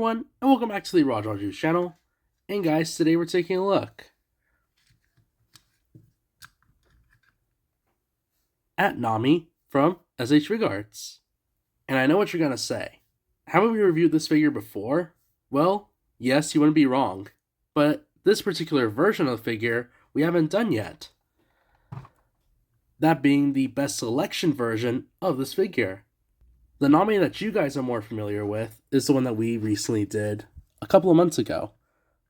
everyone, and welcome back to the Raw Draw Juice channel. And guys, today we're taking a look at Nami from S.H.Figuarts. And I know what you're gonna say. Haven't we reviewed this figure before? Well, yes, you wouldn't be wrong. But this particular version of the figure, we haven't done yet. That being the best selection version of this figure. The Nami that you guys are more familiar with is the one that we recently did a couple of months ago,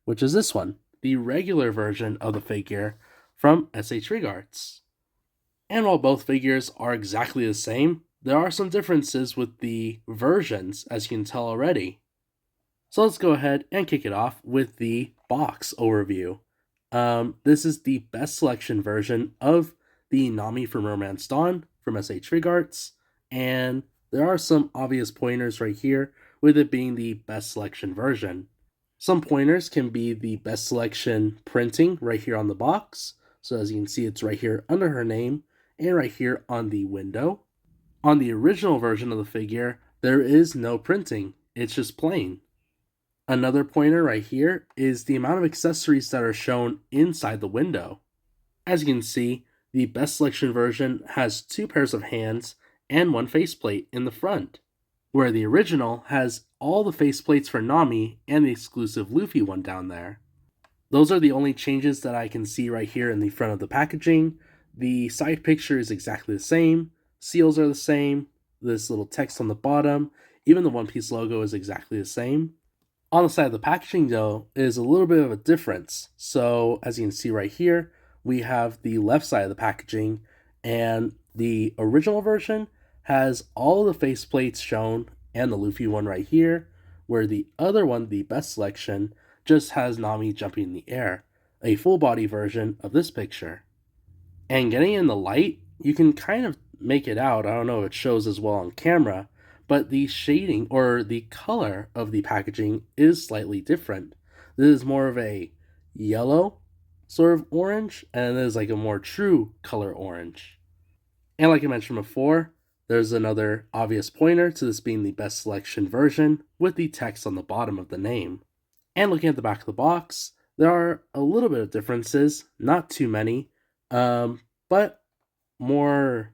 which is this one, the regular version of the figure from S.H.Figuarts. And while both figures are exactly the same, there are some differences with the versions, as you can tell already. So let's go ahead and kick it off with the box overview. This is the best selection version of the Nami from Romance Dawn from S.H.Figuarts, and there are some obvious pointers right here, with it being the best selection version. Some pointers can be the best selection printing right here on the box. So as you can see, it's right here under her name and right here on the window. On the original version of the figure, there is no printing. It's just plain. Another pointer right here is the amount of accessories that are shown inside the window. As you can see, the best selection version has 2 pairs of hands and 1 faceplate in the front, where the original has all the faceplates for Nami and the exclusive Luffy one down there. Those are the only changes that I can see right here in the front of the packaging. The side picture is exactly the same, seals are the same, this little text on the bottom, even the One Piece logo is exactly the same. On the side of the packaging though is a little bit of a difference. So as you can see right here, we have the left side of the packaging, and the original version has all the faceplates shown and the Luffy one right here, where the other one, the best selection, just has Nami jumping in the air, a full body version of this picture. And getting in the light, you can kind of make it out. I don't know if it shows as well on camera, but the shading or the color of the packaging is slightly different. This is more of a yellow sort of orange, and it is like a more true color orange. And like I mentioned before, there's another obvious pointer to this being the best selection version with the text on the bottom of the name. And looking at the back of the box, there are a little bit of differences, not too many, but more,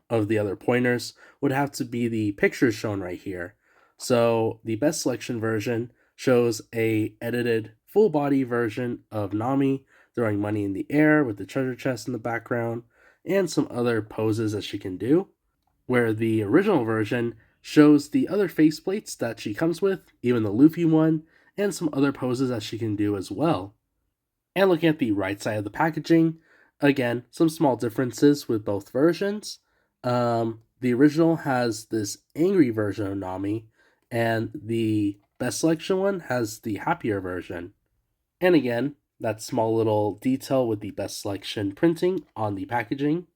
of the other pointers would have to be the pictures shown right here. So the best selection version shows a edited full body version of Nami throwing money in the air with the treasure chest in the background and some other poses that she can do, where the original version shows the other faceplates that she comes with, even the Luffy one, and some other poses that she can do as well. And looking at the right side of the packaging, again, some small differences with both versions. The original has this angry version of Nami, and the best selection one has the happier version. And again, that small little detail with the best selection printing on the packaging.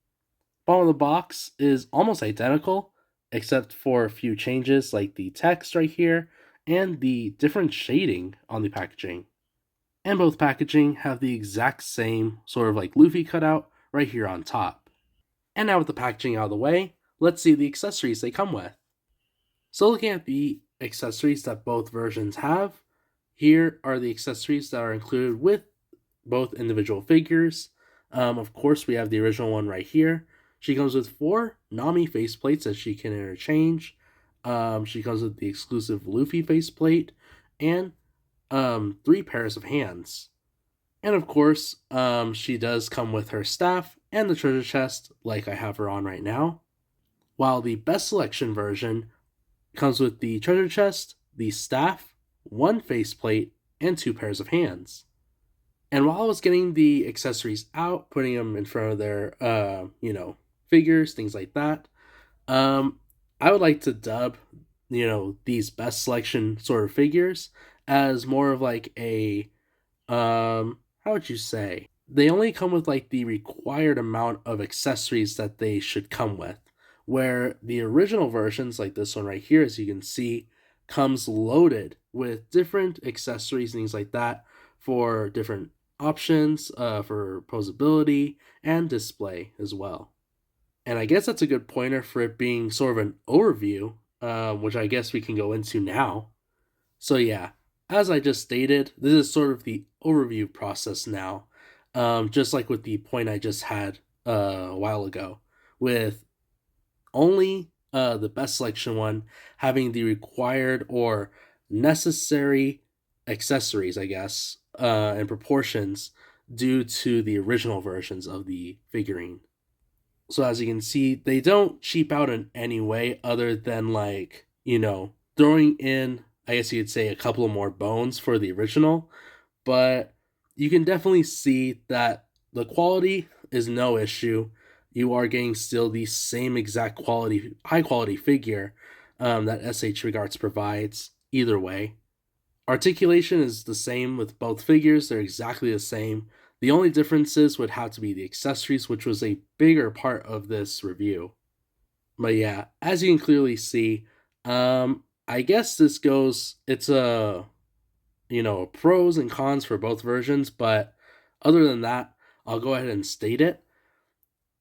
Bottom of the box is almost identical, except for a few changes like the text right here and the different shading on the packaging. And both packaging have the exact same sort of like Luffy cutout right here on top. And now with the packaging out of the way, let's see the accessories they come with. So looking at the accessories that both versions have, here are the accessories that are included with both individual figures. Of course, we have the original one right here. She comes with 4 Nami faceplates that she can interchange. She comes with the exclusive Luffy faceplate and 3 pairs of hands. And of course, she does come with her staff and the treasure chest like I have her on right now. While the best selection version comes with the treasure chest, the staff, 1 faceplate, and 2 pairs of hands. And while I was getting the accessories out, putting them in front of their, figures, things like that, I would like to dub, these best selection sort of figures as more of like a, how would you say? They only come with like the required amount of accessories that they should come with, where the original versions, like this one right here, as you can see, comes loaded with different accessories, things like that, for different options, for posability and display as well. And I guess that's a good pointer for it being sort of an overview, which I guess we can go into now. So yeah, as I just stated, this is sort of the overview process now. Just like with the point I just had a while ago, with only the best selection one having the required or necessary accessories, I guess, and proportions due to the original versions of the figurine. So as you can see, they don't cheap out in any way other than like, throwing in, I guess you could say, a couple of more bones for the original, but you can definitely see that the quality is no issue. You are getting still the same exact quality, high quality figure that S.H.Figuarts provides either way. Articulation is the same with both figures, they're exactly the same. The only differences would have to be the accessories, which was a bigger part of this review. But yeah, as you can clearly see, I guess this goes, it's a, pros and cons for both versions, but other than that, I'll go ahead and state it.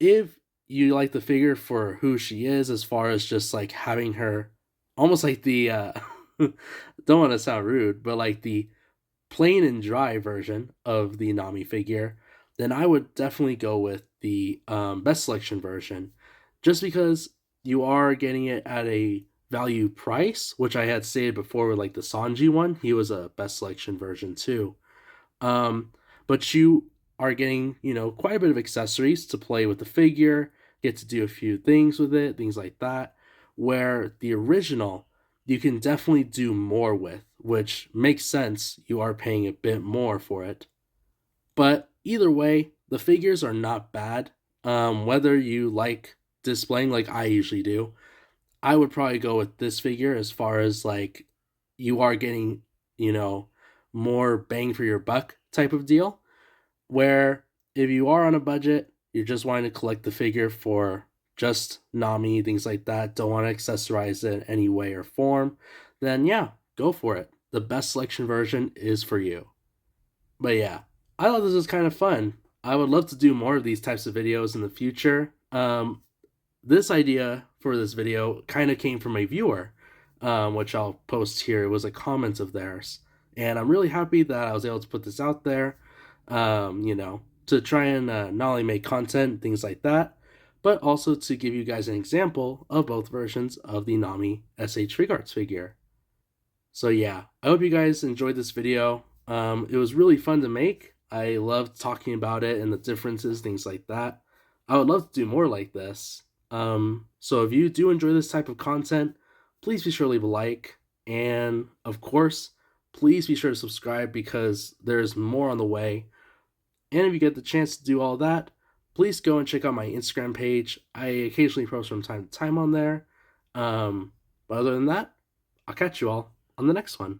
If you like the figure for who she is, as far as just like having her almost like the, don't want to sound rude, but like the plain and dry version of the Nami figure, then I would definitely go with the best selection version, just because you are getting it at a value price, which I had stated before with like the Sanji one. He was a best selection version too. Um, but you are getting, quite a bit of accessories to play with the figure, get to do a few things with it, things like that. Where the original, you can definitely do more with, which makes sense. You are paying a bit more for it. But either way, the figures are not bad. Whether you like displaying like I usually do, I would probably go with this figure as far as like you are getting, you know, more bang for your buck type of deal. Where if you are on a budget, you're just wanting to collect the figure for just Nami, things like that, don't want to accessorize it in any way or form, then yeah, go for it. The best selection version is for you. But yeah, I thought this was kind of fun. I would love to do more of these types of videos in the future. This idea for this video kind of came from a viewer, which I'll post here. It was a comment of theirs. And I'm really happy that I was able to put this out there, to try and not only make content, things like that, but also to give you guys an example of both versions of the Nami S.H.Figuarts figure. So yeah, I hope you guys enjoyed this video. It was really fun to make. I loved talking about it and the differences, things like that. I would love to do more like this. So if you do enjoy this type of content, please be sure to leave a like. And of course, please be sure to subscribe because there's more on the way. And if you get the chance to do all that, please go and check out my Instagram page. I occasionally post from time to time on there. But other than that, I'll catch you all on the next one.